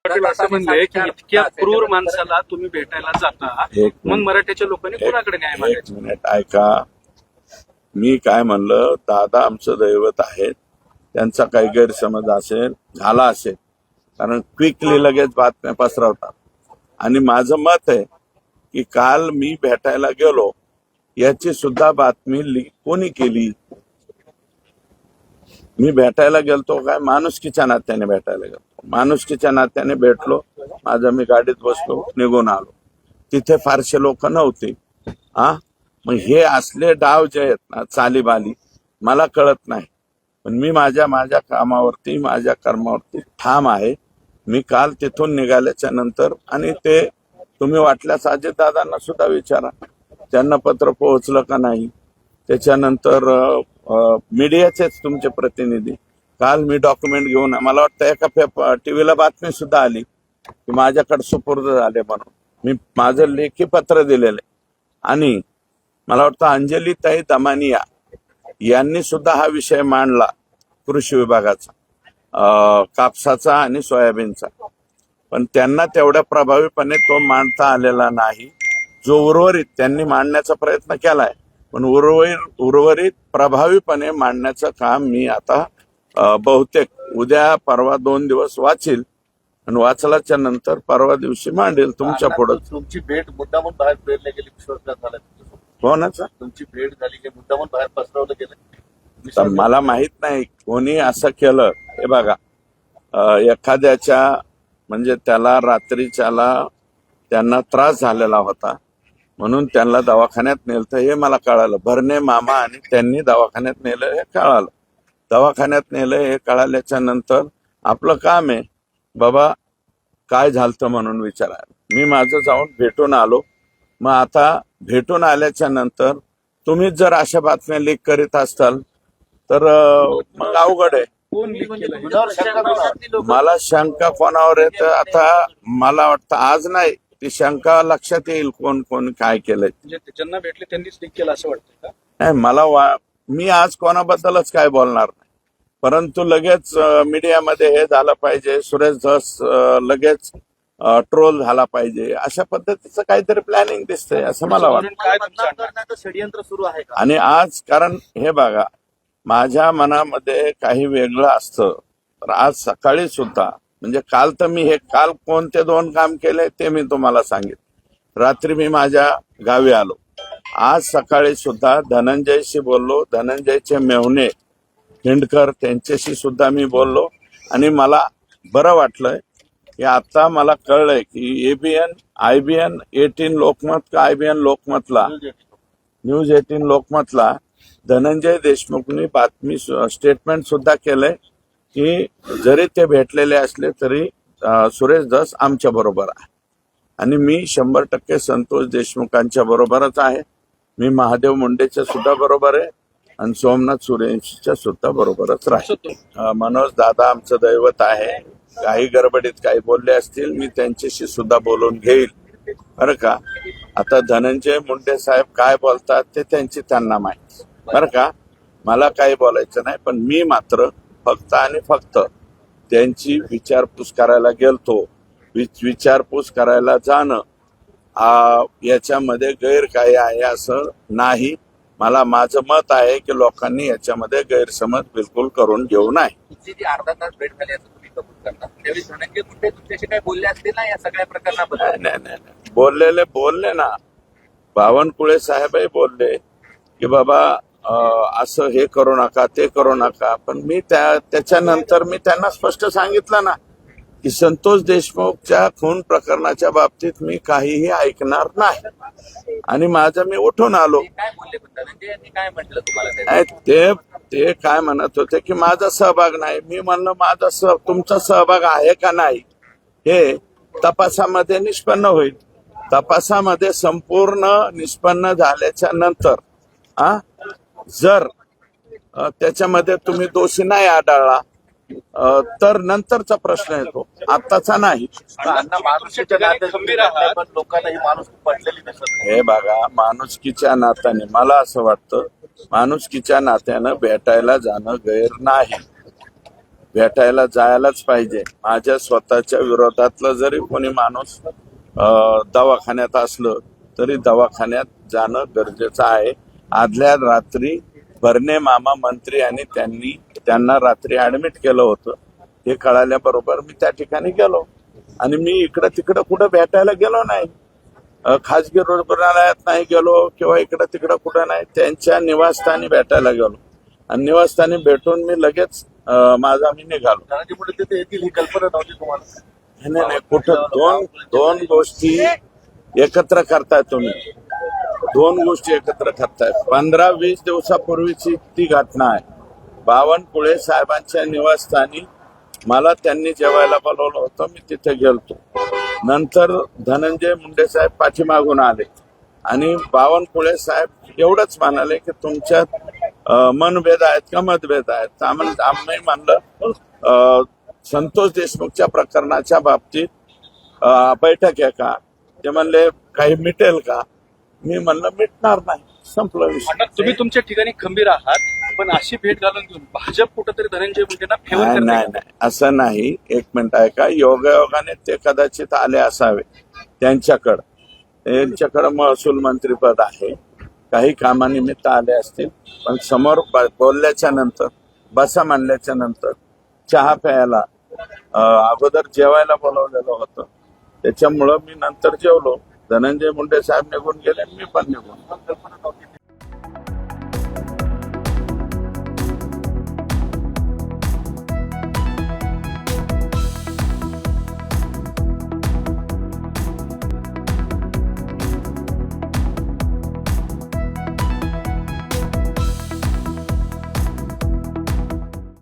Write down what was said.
पाटील असं म्हणले की इतक्या क्रूर माणसाला तुम्ही भेटायला जाता, मग मराठ्याच्या लोकांनी कुणाकडे न्याय एक मागायचा? मिनिट ऐका. मी काय म्हणलं, दादा आमचं दैवत आहेत. त्यांचा काही गैरसमज असेल, झाला असेल, कारण क्विकली लगेच बातम्या पसरवतात. आणि माझं मत आहे की काल मी भेटायला गेलो याची सुद्धा बातमी कोणी केली? मी भेटायला गेलतो काय माणुसकीच्या नात्याने भेटायला गेलतो, माणुसकीच्या नात्याने भेटलो. माझं मी गाडीत बसलो, निघून आलो. तिथे फारसे लोक नव्हते. मग हे असले डाव जे आहेत ना, चालीबाली, मला कळत नाही. पण मी माझ्या माझ्या कर्मावरती ठाम आहे. मी काल तिथून निघाल्याच्या नंतर, आणि ते तुम्ही वाटल्यास अजितदादांना सुद्धा विचारा, त्यांना पत्र पोहोचलं का नाही. त्याच्यानंतर मीडियाचेच तुमचे प्रतिनिधी, काल मी डॉक्युमेंट घेऊन, मला वाटतं एका टीव्हीला बातमी सुद्धा आली की माझ्याकडे सुपूर्द झाले म्हणून. मी माझं लेखी पत्र दिलेलं आहे. आणि मला वाटतं अंजलीताई दमानिया यांनी सुद्धा हा विषय मांडला, कृषी विभागाचा, कापसाचा आणि सोयाबीनचा. पण त्यांना तेवढ्या प्रभावीपणे तो मांडता आलेला नाही. जो उर्वरित त्यांनी मांडण्याचा प्रयत्न केलाय, पण उर्वरित प्रभावीपणे मांडण्याचं काम मी आता बहुतेक उद्या परवा 2 दिवस वाचील, आणि वाचल्याच्या नंतर परवा दिवशी मांडेल तुमच्या पुढे. तुमची भेट मुद्दामून बाहेर प्रेरल्या गेली, विश्वासघात झाला कोणाचा? तुमची भेट झाली की मुद्दामून बाहेर पसरवलं गेलं? तर मला माहित नाही कोणी असं केलं. हे बघा, एखाद्याच्या म्हणजे त्याला रात्रीच्याला त्यांना त्रास झालेला होता म्हणून त्यांना दवाखान्यात नेलं, हे मला कळालं. भरणे मामा आणि त्यांनी दवाखान्यात नेलं हे कळालं. दवाखान्यात नेलं हे कळाल्याच्या नंतर आपलं काम आहे बाबा काय झालं म्हणून विचारायला. मी माझं जाऊन भेटून आलो. मग आता भेटून आल्याच्या नंतर तुम्हीच जर अशा बातम्या लीक करीत असाल तर मग अवघड आहे. मला शंका कोणावर येत आता, मला वाटतं आज नाही, ती शंका लक्षात येईल कोण कोण काय केलंय. म्हणजे ज्यांना भेटले त्यांनीच लीक केलं असं वाटतं का? नाही, मी आज कोणाबद्दलच काय बोलणार नाही. परंतु लगेच मीडियामध्ये हे झालं पाहिजे, सुरेश धस लगेच ट्रोल झाला पाहिजे, अशा पद्धतीचं काहीतरी प्लॅनिंग दिसतंय असं मला वाटतं. षडयंत्र सुरू आहे का? आणि आज कारण हे बघा, माझ्या मनामध्ये काही वेगळं असतं. तर आज सकाळी सुद्धा, म्हणजे काल तर मी काल कोणते 2 काम केले ते मी तुम्हाला सांगितलं. रात्री मी माझ्या गावी आलो. आज सकाळी सुद्धा धनंजयशी बोललो, धनंजयचे मेहुणे हिंडकर त्यांच्याशी सुद्धा मी बोललो. आणि मला बरं वाटलंय की आता मला कळलंय की IBN 18 लोकमत का IBN लोकमतला, न्यूज 18 लोकमतला धनंजय देशमुखनी बातमी स्टेटमेंट सुद्धा केलंय की जरी ते भेटलेले असले तरी सुरेश धस आमच्या बरोबर आहे. आणि मी 100% संतोष देशमुखांच्या बरोबरच आहे. मी महादेव मुंडेच्या सुद्धा बरोबर आहे आणि सोमनाथ सूर्यवंशीच्या सुद्धा बरोबरच राहील. मनोज दादा आमचं दैवत आहे. काही गडबडीत काही बोलले असतील, मी त्यांच्याशी सुद्धा बोलून घेईल बरं का. आता धनंजय मुंडे साहेब काय बोलतात ते त्यांना माहिती बरं का. मला काही बोलायचं नाही. पण मी मात्र फक्त आणि फक्त त्यांची विचारपूस करायला गेलतो. विचारपूस करायला जाणं याच्यामध्ये गैर काही आहे असं नाही. मला माझं मत आहे की लोकांनी याच्यामध्ये गैरसमज बिलकुल करून घेऊ नये. तुमची जी अर्धा तास भेट झाली असं तुम्ही कबूल करता, त्यावेळी धनंजय मुंडे तुमच्याशी काय बोलले असतील ना या सगळ्या प्रकरणाबद्दल? नाही, बोलले ना. बावनकुळे साहेबही बोलले की बाबा असं हे करू नका, ते करू नका. पण मी त्याच्यानंतर मी त्यांना स्पष्ट सांगितलं ना की संतोष देशमुखच्या खून प्रकरणाच्या बाबतीत मी काहीही ऐकणार नाही. आणि माझं मी उठून आलो. काय बोलले धनंजय यांनी, काय म्हटलं तुम्हाला? ते काय म्हणत होते की माझा सहभाग नाही. मी म्हणलं तुमचा सहभाग आहे का नाही हे तपासामध्ये निष्पन्न होईल. तपासामध्ये संपूर्ण निष्पन्न झाल्याच्या नंतर जर त्याच्यामध्ये तुम्ही दोषी नाही आढळला तर नंतरचा प्रश्न येतो, आत्ताचा नाही. लोकांना ही माणूस पटलेली दिसत. हे बघा, माणुसकीच्या नात्याने मला असं वाटतं, माणुसकीच्या नात्यानं भेटायला जाणं गैर नाही. भेटायला जायलाच पाहिजे. माझ्या स्वतःच्या विरोधातलं जरी कोणी माणूस दवाखान्यात असलं तरी दवाखान्यात जाणं गरजेचं आहे. आदल्या रात्री भरणे मामा मंत्री आणि त्यांना रात्री ऍडमिट केलं होतं. हे कळाल्याबरोबर मी त्या ठिकाणी गेलो आणि मी इकडं तिकडं कुठं भेटायला गेलो नाही. खाजगी रुग्णालयात नाही गेलो किंवा इकडं तिकडं कुठं नाही. त्यांच्या निवासस्थानी भेटायला गेलो आणि निवासस्थानी भेटून मी लगेच मी निघालो. धनंजय मुंडे तिथे येतील ही कल्पना नव्हती तुम्हाला? नाही कुठं दोन गोष्टी एकत्र करताय तुम्ही. दोन गोष्टी एकत्र करताय. 15-20 दिवसापूर्वीची ती घटना आहे. बावनकुळे साहेबांच्या निवासस्थानी मला त्यांनी जेवायला बोलवलं होतं. मी तिथे गेलतो. नंतर धनंजय मुंडे साहेब पाठीमागून आले आणि बावनकुळे साहेब एवढंच म्हणाले की तुमच्यात मनभेद आहेत का मतभेद आहेत. आम्ही म्हणलं संतोष देशमुखच्या प्रकरणाच्या बाबतीत बैठक आहे का. ते म्हणले काही मिटेल का. मी म्हणलं मिटणार नाही. संपलं विषय. तुम्ही तुमच्या ठिकाणी खंबीर आहात, पण अशी भेट घालून घेऊन भाजप कुठंतरी धनंजय मुंडेंना फेवर करते. नाही असं नाही. एक मिनिट आहे का. योगायोगाने ते कदाचित आले असावे. त्यांच्याकडं महसूल मंत्रीपद आहे. काही कामानिमित्त आले असतील. पण समोर बोलल्याच्या नंतर बसा म्हणल्याच्या नंतर चहा प्यायला अगोदर जेवायला बोलवलेलं होतं. त्याच्यामुळं मी नंतर जेवलो. धनंजय मुंडे साहेब निघून गेले, मी पण निघून.